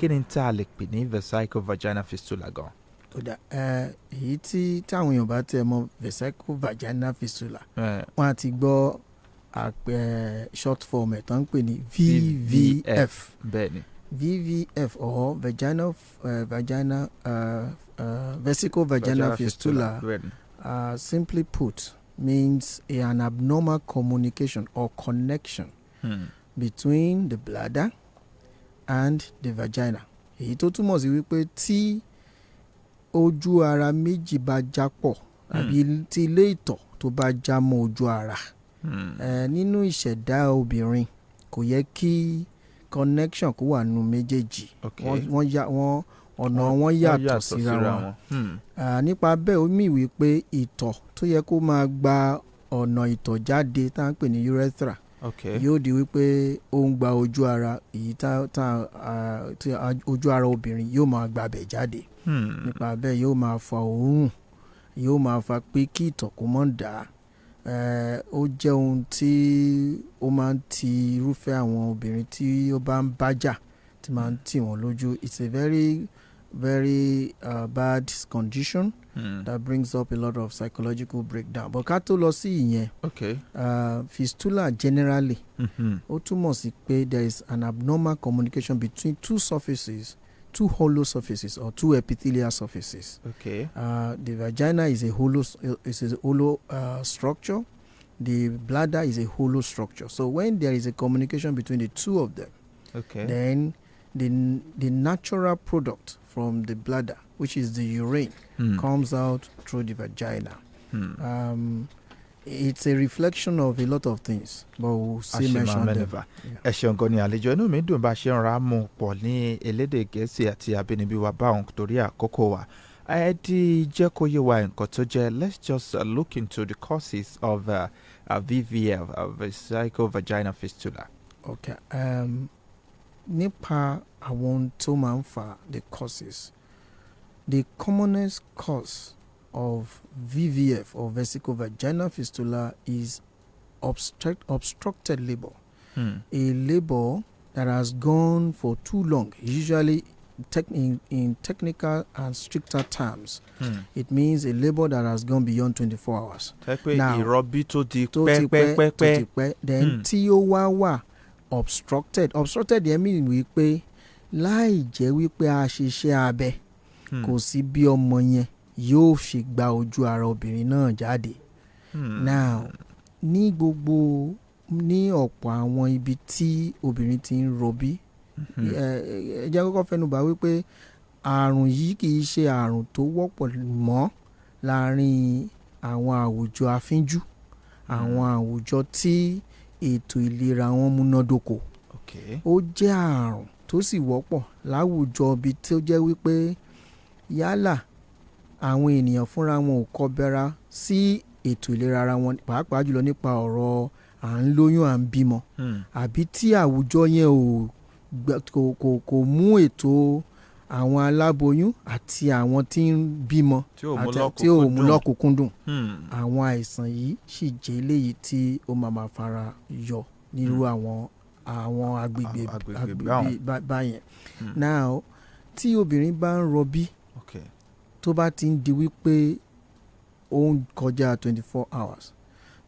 kí ni tá a lè pè ní vesico-viginal fistula gan? Kódà èyí tí táwọn èèyàn bá tẹ̀ mọ́ vesico-viginal fistula wọ́n á ti gbọ́ short form ẹ̀ tán ń pè ní VVF. bẹ́ẹ̀ni. VVF or Vesico-Viginal Fistula, simply put, means an abnormal communication or connection between the bladder and the vagina. Èyí tó túmọ̀ sí wípé tí ojú ara méjì bá já pọ̀ àbí tí ilé ìtọ̀ tó bá já mọ́ ojú ara nínú ìṣẹ̀dá obìnrin kò yẹ kí connection kó wà nínú méjèèjì. Ọ̀nà wọn yàtọ̀ síra wọn. Nípa bẹ́ẹ̀ ó mì wípé ìtọ̀ tó yẹ kó máa gba ọ̀nà ìtọ̀ jáde tá à ń pè ní urethra yóò di wípé ó ń gba ojú ara èyí tí ojú ara obìnrin yóò máa gbabẹ̀ jáde. Nípa bẹ́ẹ̀ yóò máa fa òórùn, yóò máa fa pé kí ìtọ̀ kó mọ́ dà. Ó jẹ́ ohun tí ó máa ń ti irúfẹ́ àwọn obìnrin tí ó bá ń bájà tí máa ń tì wọ́n lójú. It's a very very bad condition that brings up a lot of psychological breakdown. But ká tó lọ sí ìyẹn, fistula generally ó túmọ̀ sí pé there is an abnormal communication between two hollow surfaces or two epithelial surfaces. The vagina is a hollow structure. The bladder is a hollow structure. So when there is a communication between the two of them, then the natural product from the bladder, which is the urine, comes out through the vagina. It's a reflection of a lot of things, but we'll see mention them. Ẹ ṣeun gan ni àlejò, inú mi dùn bá ṣe ń ra mú pọ̀ ní elédè Gẹ̀ẹ́sì àti abínibí wa báwọn torí àkókò wa. Ẹ di jẹ́ kó yé wa nǹkan tó jẹ́. Let's just look into the causes of VVF, vesico-viginal fistula. Okay. Nípa àwọn tó máa ń fa the causes, the commonest cause of VVF or vesico-viginal fistula is obstructed labor. A labor that has gone for too long, usually in technical and stricter terms, it means a labor that has gone beyond 24 hours. Now, ìrọbí tó ti pẹ́, then tí ó wá wà obstructed yẹn mean wípé láì jẹ́ wípé a ṣiṣẹ́ abẹ kò sí bí ọmọ yẹn yóò fi gba ojú ara obìnrin náà jáde. Now ní ọ̀pọ̀ àwọn ibi tí obìnrin ti ń rọbí, ẹ jẹ́ kọ́kọ́ fẹnubà wípé àrùn yìí kì í ṣe àrùn tó wọ́pọ̀ mọ́ láàrin àwọn àwùjọ afínjú, àwọn àwùjọ tí ètò ìlera wọn múnádóko. Ó jẹ́ àrùn tó sì wọ́pọ̀ láwùjọ ibi tí ó jẹ́ wípé yálà àwọn ènìyàn fúnra wọn ò kọbẹ̀ra sí ètò ìlera ara wọn, pàápàá jùlọ nípa ọ̀rọ̀ à ń lóyún à ń bímọ, àbí tí àwùjọ yẹn kò mú ètò àwọn aláboyún àti àwọn tí ń bímọ tí ò mú lọ́kùnkúndùn. Àwọn àìsàn yìí sì jẹ́ eléyìí tí ó máa fara yọ nírú àwọn agbègbè báyẹn. Now tí obìnrin bá ń rọbí tó bá ti ń di wípé ó ń kọjá 24 hours,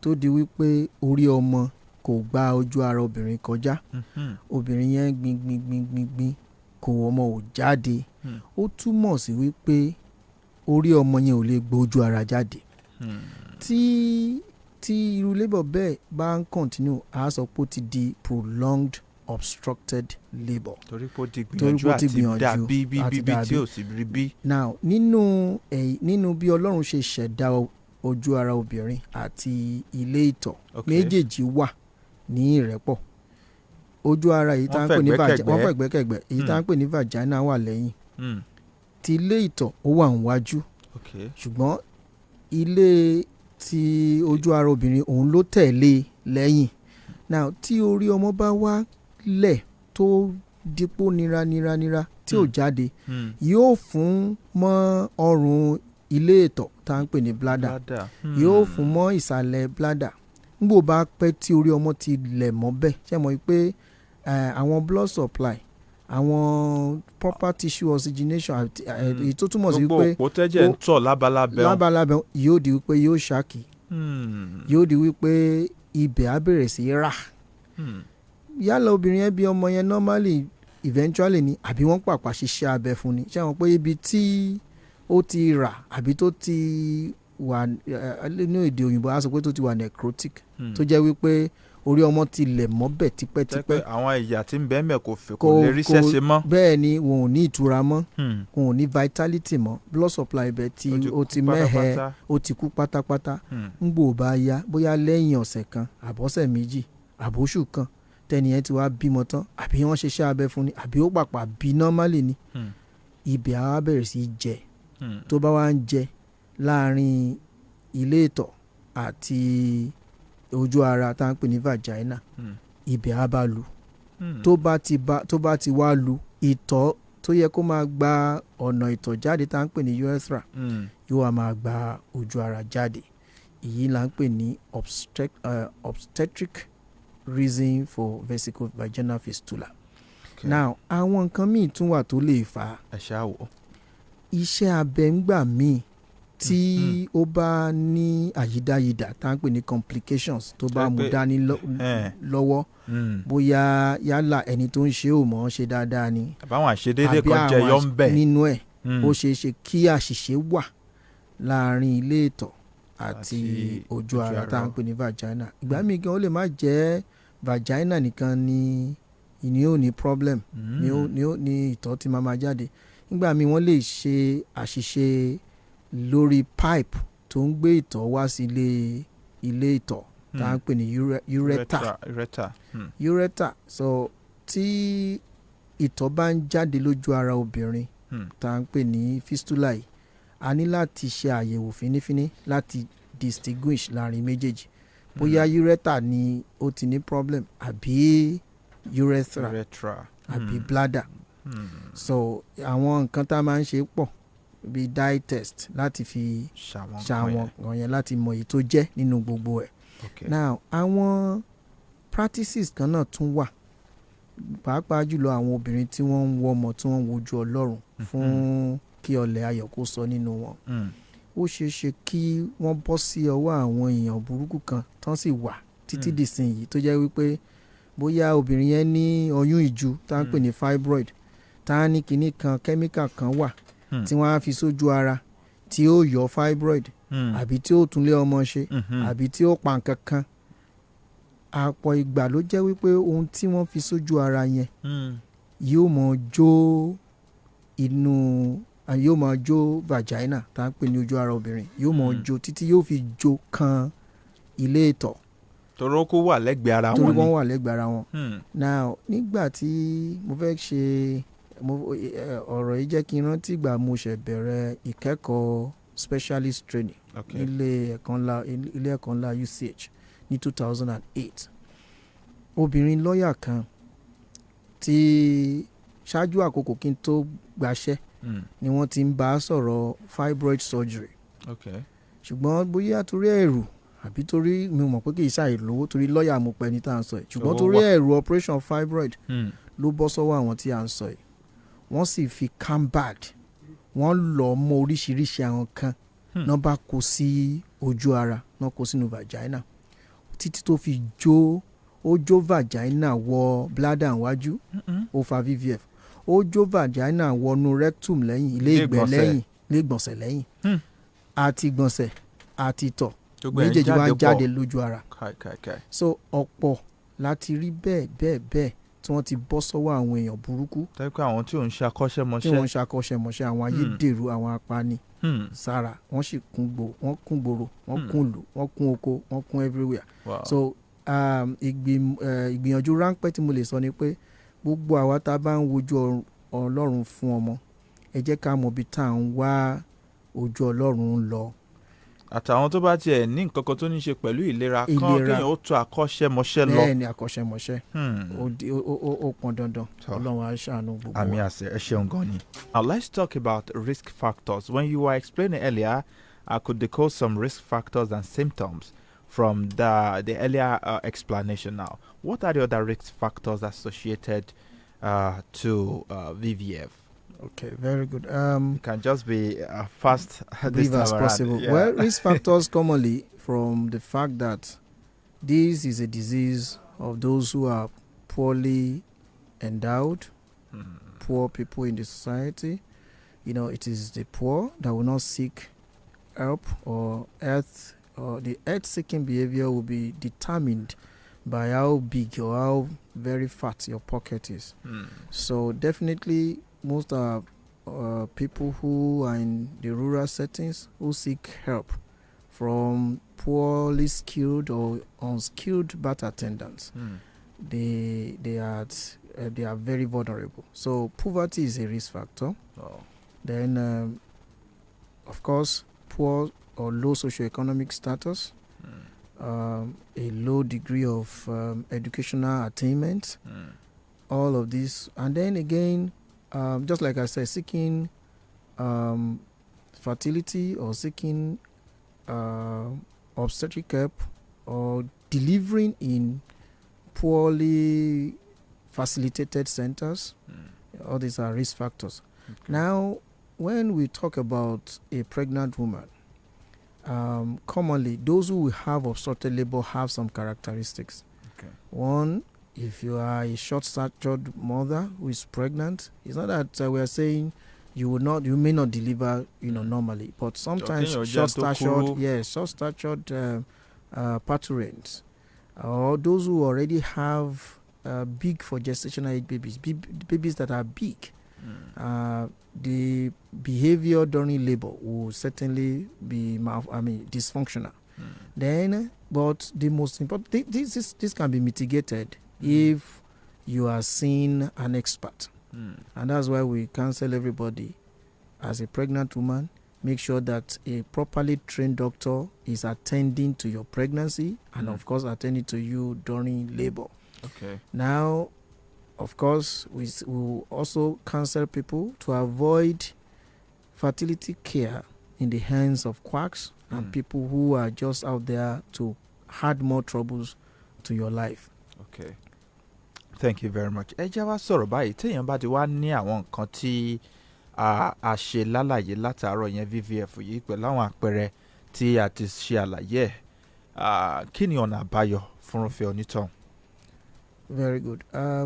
tó di wípé orí ọmọ kò gba ojú ara obìnrin kọjá, obìnrin yẹn gbin kò ọmọ ò jáde, ó túmọ̀ sí wípé orí ọmọ yẹn ò lè gbójú ara jáde. Tí irú labour bẹ́ẹ̀ bá ń continue, a sọ pé ó ti di prolonged obstructed labour. Torí pé ó ti gbìyànjú àti dà bí tí ò sì rí bí. Now nínú bí Ọlọ́run ṣe ṣẹ̀dá ojú ara obìnrin àti ilé ìtọ̀, méjèèjì wà ní ìrẹ́pọ̀. Ojú ara èyí tá ń pè ní wọ́n fẹ̀gbẹ́kẹ̀gbẹ́, èyí tá ń pè ní vagina wà lẹ́yìn, ti ilé ìtọ̀ ó wà níwájú. Ṣùgbọ́n ilé ti ojú ara obìnrin òun ló tẹ̀lé lẹ́yìn. Now tí orí ọmọ bá wá lẹ̀ tó dípò nira tí ò jáde, yóò fún mọ́ ọrùn ilé ìtọ̀ tá ń pè ní bladder, yóò fún mọ́ ìsàlẹ̀ bladder. Nígbò bá pẹ́ tí orí ọmọ ti lẹ̀ mọ́ bẹ́ẹ̀, ṣé mọ̀ pé àwọn blood supply àwọn proper tissue oxygenation èyí tó túmọ̀ sí gbogbo wípé òpó tẹ́jẹ̀ ń tọ̀ lábalábẹ́ yóò di wípé yóò ṣáàkì yóò di wípé ibẹ̀ á bẹ̀rẹ̀ sí rà yálà obìnrin yẹn bí ọmọ yẹn normally eventually ni àbí wọ́n pàpà ṣiṣẹ́ abẹ fún ni ṣé àwọn pé ibi tí ó ti rà àbí tó ti wà nínú èdè òyìnbó á sọ pé tó ti wà necrotic tó jẹ́ wípé orí ọmọ ti lẹ̀ mọ́bẹ̀ tipẹ́tipẹ́. àwọn ẹ̀yà tí ń bẹ́ẹ̀ mẹ́ kò lè ríṣẹ́ ṣe mọ́. bẹ́ẹ̀ ni wọn ò ní ìtura mọ́ wọn ò ní vitality mọ́ blood supply ibẹ̀ tí ó ti mẹ́hẹ̀ ó ti kú pátápátá ń gbò bá yá bóyá lẹ́yìn ọ̀sẹ̀ kan àbọ̀sẹ̀ méjì àbóṣù kan tẹ́niyẹn ti wá bímọ tán àbí wọ́n ṣiṣẹ́ abẹ fún ni àbí ó pàpà bí normally ni ibẹ̀ á bẹ̀rẹ̀ sí í jẹ tó bá wá ń jẹ láàrin ilé ìtọ̀ àti ojú ara tá à ń pè ní vagina ibẹ̀ á bá lu tó bá ti wá lu ìtọ̀ tó yẹ kó máa gba ọ̀nà ìtọ̀ jáde tá à ń pè ní urethra yóò wá máa gba ojú ara jáde èyí là ń pè ní obstetric reason for vesico-viginal fistula. Okay. Now àwọn nǹkan míì tún wà tó lè fà á. Iṣẹ́ abẹ ńgbà míì tí ó bá ní àyídáyidà tá à ń pè ní complications tó bá mú dání lọ́wọ́ bóyá yálà ẹni tó ń ṣe ò mọ̀ ọ́n ṣe dáadáa ni àbáwọn àṣedédé kan jẹyọ ń bẹ̀ nínú ẹ̀ ó ṣeé ṣe kí àṣìṣe wà láàrin ilé ìtọ̀ àti ojú ara tá à ń pè ní vagina ìgbà míì gan ó lè má jẹ́ vagina nìkan ni ó ní problem ní ìtọ̀ tí máa jáde nígbà míì wọ́n lè ṣe àṣìṣe lórí pipe tó ń gbé ìtọ̀ wá sí ilé ìtọ̀ tá à ń pè ní ureter so tí ìtọ̀ bá ń jáde lójú ara obìnrin tá à ń pè ní fistula yìí a ní láti ṣe àyẹ̀wò fínífíní láti distinguish láàrin méjèèjì bóyá ureter ni ó ti ní problem àbí urethra àbí bladder so àwọn nǹkan tá a máa ń ṣe pọ̀ bíi dye test láti fi ṣàwọn kan yẹn láti mọ èyí tó jẹ́ nínú gbogbo ẹ̀. Now àwọn practices kan náà tún wà pàápàá jùlọ àwọn obìnrin tí wọ́n ń wọ́mọ tí wọ́n ń wojú Ọlọ́run fún kí ọlẹ̀ ayọ̀ kó sọ nínú wọn. Ó ṣeé ṣe kí wọ́n bọ́ sí ọwọ́ àwọn èèyàn burúkú kan tán sì wà títí dìsìn yìí tó jẹ́ wípé bóyá obìnrin yẹn ní oyún ìju tá à ń pè ní fibroid tá à ní kinní kan kẹ́míkà kan wà tí wọ́n á fi sójú ara tí ó yọ fibroid àbí tí ó tún lé ọmọ ṣe àbí tí ó pa nǹkan kan àpọ̀ ìgbà ló jẹ́ wípé ohun tí wọ́n fi sójú ara yẹn yóò máa jó yóò máa jó vagina tá à ń pè ní ojú ara obìnrin yóò máa jó títí yóò fi jó kan ilé ìtọ̀ torí kó wà lẹ́gbẹ̀ẹ́ ara wọn ni torí wọ́n wà lẹ́gbẹ̀ẹ́ ara wọn. Now nígbà tí mo fẹ́ ṣe ọ̀rọ̀ yìí jẹ́ kí n rántí ìgbà mo ṣẹ̀ bẹ̀rẹ̀ ìkẹ́kọ̀ọ́ specialist training ilé ẹ̀kọ́ ńlá UCH ní 2008 obìnrin lọ́ọ̀yà kan tí ṣáájú àkókò kí n tó gbaṣẹ́ ni wọ́n ti ń bá a sọ̀rọ̀ fibroid surgery ṣùgbọ́n bóyá torí ẹ̀rù àbí torí mi mọ̀ pé kì í ṣàì lówó torí lọ́ọ̀yà mo pẹ́ ní tá à ń sọ yìí ṣùgbọ́n torí ẹ̀rù operation fibroid ló bọ́ sọ́wọ́ àwọn tí à ń sọ yìí wọ́n sì fi cambad wọ́n lọ mọ oríṣiríṣi àwọn kan náà bá kó sí ojú ara náà kó sínú vagina títí tó fi jó vagina wọ bladder níwájú ó fa VVF ó jó vagina wọnú rectum lẹ́yìn ilé ìgbẹ́ lẹ́yìn ilé ìgbọ̀nsẹ̀ lẹ́yìn àti ìgbọ̀nsẹ̀ àti ìtọ̀ méjèèjì wá jáde lójú ara so ọ̀pọ̀ láti rí bẹ́ẹ̀ tí wọ́n ti bọ́ sọ́wọ́ àwọn èèyàn burúkú. tẹ́ pé àwọn tí ò ń ṣakọ́ṣẹ́mọṣẹ́. tí wọ́n ń ṣakọ́ṣẹ́mọṣẹ́ àwọn ayédèrú àwọn apani sára wọ́n sì kún gbòòrò wọ́n kún ìlú wọ́n kún oko wọ́n kún everywhere. Wow. So ìgbìyànjú ráńpẹ́ tí mo lè sọ ni pé gbogbo àwa tá a bá ń wojú Ọlọ́run fún ọmọ ẹ jẹ́ ká mọ̀ bí tá à ń wá ojú Ọlọ́run ń lọ. Àtàwọn tó bá tiẹ̀ ní nǹkan kan tó ní ṣe pẹ̀lú ìlera kan kéèyàn ó tó akọ́ṣẹ́mọṣẹ́ lọ. bẹ́ẹ̀ ni akọ́ṣẹ́mọṣẹ́ ó pọn dandan Ọlọ́run á ṣàánú gbogbo wa. Àmì àṣẹ ẹ ṣeun gan ni. Now let's talk about risk factors. When you were explaining earlier, I could decode some risk factors and symptoms from the earlier explanation. Now, what are the other risk factors associated to VVF? Okay, very good. It can just be fast this Brief time as around. possible. Yeah. Well, risk factors commonly from the fact that this is a disease of those who are poorly endowed, poor people in the society. It is the poor that will not seek help or the earth-seeking behavior will be determined by how big or how very fat your pocket is. So definitely most are people who are in the rural settings who seek help from poorly skilled or unskilled birth attendants. They are very vulnerable. So poverty is a risk factor. Then of course poor or low socioeconomic status, a low degree of educational attainment, all of this. And then again, just like I said, seeking fertility or seeking obstetric help or delivering in poorly facilitated centers, all these are risk factors. Okay. Now, when we talk about a pregnant woman, commonly those who have obstructed labor have some characteristics. Okay. One, if you are a short-statured mother who is pregnant, it's not that we are saying you may not deliver, normally, but sometimes short-statured parturients, or those who already have big for gestational age babies that are big. The behavior during labor will certainly be dysfunctional. Then, but the most important, this can be mitigated if you are seeing an expert. And that's why we counsel everybody, as a pregnant woman, make sure that a properly trained doctor is attending to your pregnancy and of course attending to you during labor. Okay. Now, of course, we will also counsel people to avoid fertility care in the hands of quacks and people who are just out there to add more troubles to your life. Okay. Thank you very much. Ẹ jẹ́ wá sọ̀rọ̀ báyìí téèyàn bá ti wá ní àwọn nǹkan tí a ṣe lálàyé látàárọ̀ yẹn VVF yìí pẹ̀lú àwọn àpẹẹrẹ tí a ti ṣe àlàyé ẹ̀, kí ni ọ̀nà àbáyọ fúnrúfẹ́ onítọ̀hún? Very good. A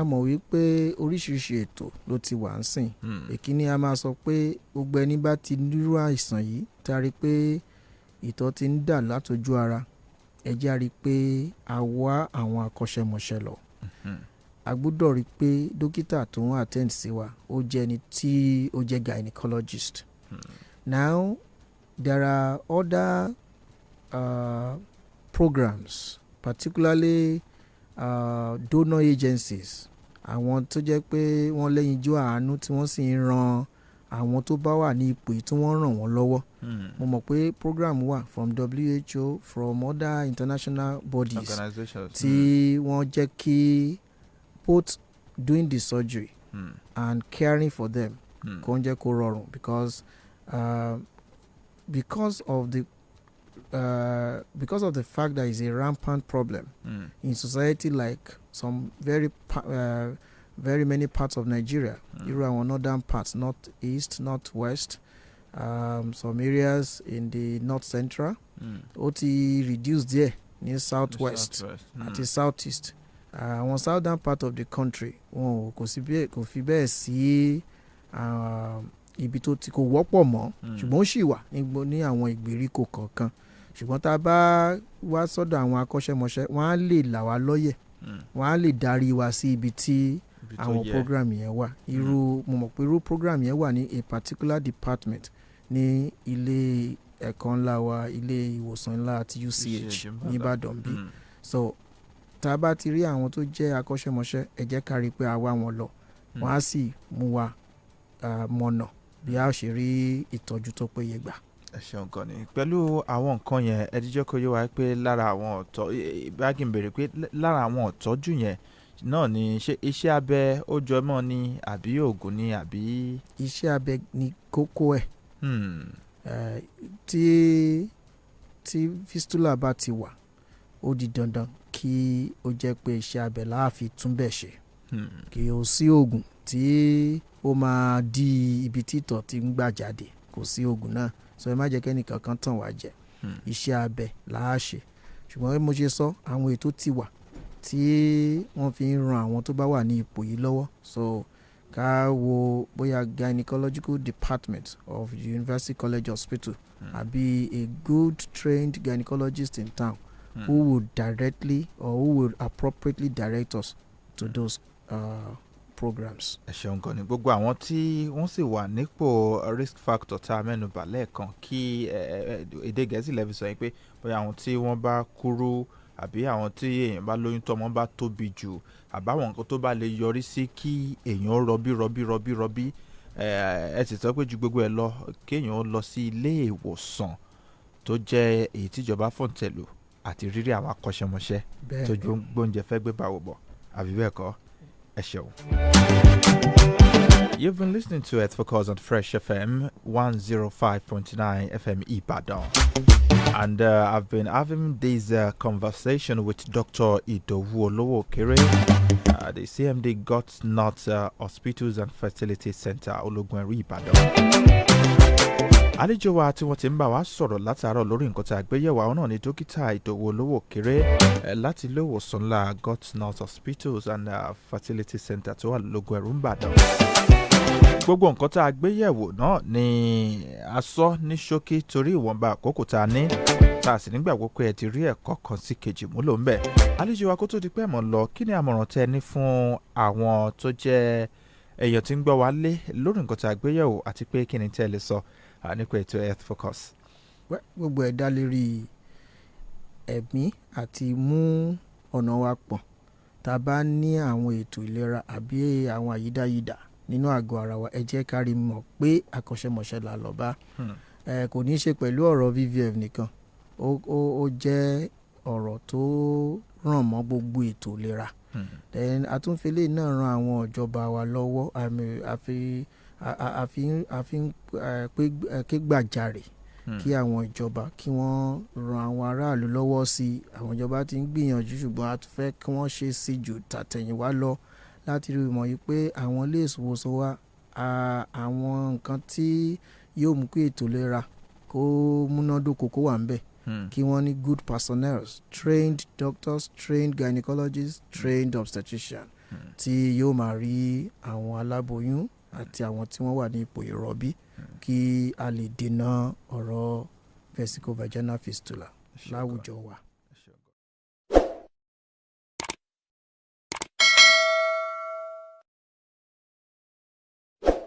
mọ̀ wípé oríṣiríṣi ètò ló ti wà ń sìn. Èkíní a máa sọ pé gbogbo ẹni bá ti nírú àìsàn yìí tá a rí pé ìtọ̀ ti ń dà látojú ara, ẹ jẹ́ a rí pé a wá àwọn akọ́ṣẹ́mọṣẹ́ lọ. A gbọ́dọ̀ rí pé dókítà tó ń attend sí wa ó jẹ́ ẹni tí ó jẹ́ gynecologist. Now, there are other programs, particularly donor agencies, àwọn tó jẹ́ pé wọ́n lẹ́yinjú àánú tí wọ́n sì ń ran àwọn tó bá wà ní ipò tí wọ́n ràn wọ́n lọ́wọ́. Mo mọ̀ pé program wà from WHO, from other international bodies tí wọ́n jẹ́ kí both doing the surgery and caring for them kò ń jẹ́ kó rọrùn because of the fact that it's a rampant problem in society, like some very many parts of Nigeria, irú àwọn northern parts, northeast, northwest, some areas in the north central, ó ti reduce there ní southwest àti southeast. Àwọn southern part of the country wọn kò fi bẹ́ẹ̀ sí ibi tó ti kò wọ́pọ̀ mọ́, ṣùgbọ́n ó ṣì wà ní àwọn ìgbèríko kọ̀ọ̀kan. Ṣùgbọ́n tá a bá wá sọ́dọ̀ àwọn akọ́ṣẹ́mọṣẹ́, wọ́n á lè là wá lọ́yẹ̀, wọ́n á lè darí wa sí ibi tí àwọn program yẹn wà. Mo mọ̀ pé irú program yẹn wà ní a particular department ní ilé ẹ̀kọ́ ńlá wa, ilé ìwòsàn ńlá àti UCH ní Ìbàdàn bí. So tá a bá ti rí àwọn tó jẹ́ akọ́ṣẹ́mọṣẹ́, ẹ jẹ́ ká rí pé a wá wọn lọ, wọ́n á sì mú wa mọ̀nà bí a ṣe rí ìtọ́jú tó péye gbà. Ẹ ṣeun gan ni. Pẹ̀lú àwọn nǹkan yẹn, ẹ díjọ́ kó yé wa pé lára àwọn báàgì ń béèrè pé lára àwọn ìtọ́jú yẹn náà ni ṣé iṣẹ́ abẹ ó jọ mọ́ ni àbí oògùn ni àbí. Iṣẹ́ abẹ ni kókó ẹ̀. Tí fistula bá ti wà, ó di dandan kí ó jẹ́ pé iṣẹ́ abẹ la fi túnbẹ̀ ṣe. Kì ó sí oògùn tí ó máa di ibi títọ̀ tí ń gbà jáde, kò sí oògùn náà. So ẹ má jẹ́ kẹ́nìkan kan tàn wá jẹ. Iṣẹ́ abẹ la á ṣe. Ṣùgbọ́n bí mo ṣe sọ, àwọn ètò ti wà tí wọ́n fi ń ran àwọn tó bá wà ní ipò yìí lọ́wọ́. So ká wo bóyá gynecological department of the University College Hospital àbí a good trained gynecologist in town who would directly or who would appropriately direct us to those programs. Ẹ ṣeun gan ni gbogbo àwọn tí wọ́n sì wà nípò risk factor tá a mẹ́nubà lẹ́ẹ̀kan kí èdè Gẹ̀ẹ́sì lẹ́fi sọ pé bóyá àwọn tí wọ́n bá kúrú àbí àwọn tí èèyàn bá lóyún tọ́mọ bá tóbi jù àbáwọn nǹkan tó bá lè yọrí sí kí èèyàn rọbí ẹ sì sọ pé ju gbogbo ẹ lọ kéèyàn lọ sí ilé ìwòsàn tó jẹ́ èyí tíjọba fòǹtẹ̀lù àti rírí àwọn akọ́ṣẹ́mọṣẹ́ tó gbóúnjẹ fẹ́ gbé báwo bọ̀ àbí bẹ́ẹ̀ kọ́ ẹ ṣeun. You've been listening to Health Focus on Fresh FM 105.9 FM Ibadan. And I've been having this conversation with Dr. Idowu Olowokere, the CMD God's Not Hospitals and Fertility Center, Ologunẹ̀rú Ibadan. Àlejò wa tí wọ́n ti ń bá wa sọ̀rọ̀ látàárọ̀ lórí nǹkan tí àgbéyẹ̀wò àwọn náà ni dókítà Ìdòwú Olówókéré láti ilé ìwòsàn ńlá God's Not Hospitals and Fertility Center tó wà lógúnẹ̀rú Ìbàdàn. Gbogbo nǹkan tá a gbéyẹ̀wò náà ni a sọ ní ṣókí torí ìwọ̀nba àkókò tá a ní tá a sì nígbàgbọ́ pé ẹ ti rí ẹ̀kọ́ kan sí kejì múlò ń bẹ̀. Àlejò wa kó tó di pé mọ̀ lọ kí ni àmọ̀ràn tẹ́ ní fún àwọn tó jẹ́ èèyàn tí ń gbọ́ wa lé lórí nǹkan tá a gbéyẹ̀wò àti pé kí ni tẹ́ lè sọ nípa ètò Health Focus. Gbogbo ẹ̀ dá lérí ẹ̀mí àti mú ọ̀nà wa pọ̀. Tá a bá ní àwọn ètò ìlera àbí àwọn àyídáyidà nínú àgọ́ ara wa, ẹ jẹ́ ká rí mọ̀ pé akọ́ṣẹ́mọṣẹ́ la lọ bá. Kò ní í ṣe pẹ̀lú ọ̀rọ̀ VVF nìkan, ó jẹ́ ọ̀rọ̀ tó ràn mọ́ gbogbo ètò ìlera. Then àtúnfẹ́lẹ́ náà ran àwọn ìjọba wa lọ́wọ́ àfi ké gbàjarè kí àwọn ìjọba kí wọ́n ran àwọn aráàlú lọ́wọ́ sí i. Àwọn ìjọba ti ń gbìyànjú ṣùgbọ́n a fẹ́ kí wọ́n ṣe sí jù tàtẹ̀yìnwá lọ láti rí mọ̀ yìí pé àwọn ilé ìwòsàn wa àwọn nǹkan tí yóò mú kí ètò ìlera kó múnádóko kó wà ń bẹ̀. Kí wọ́n ní good personnel, trained doctors, trained gynecologists, trained obstetrician tí yóò máa rí àwọn aláboyún àti àwọn tí wọ́n wà ní ipò ìrọbí kí a lè dènà ọ̀rọ̀ Vesico-Viginal Fistula láwùjọ wa.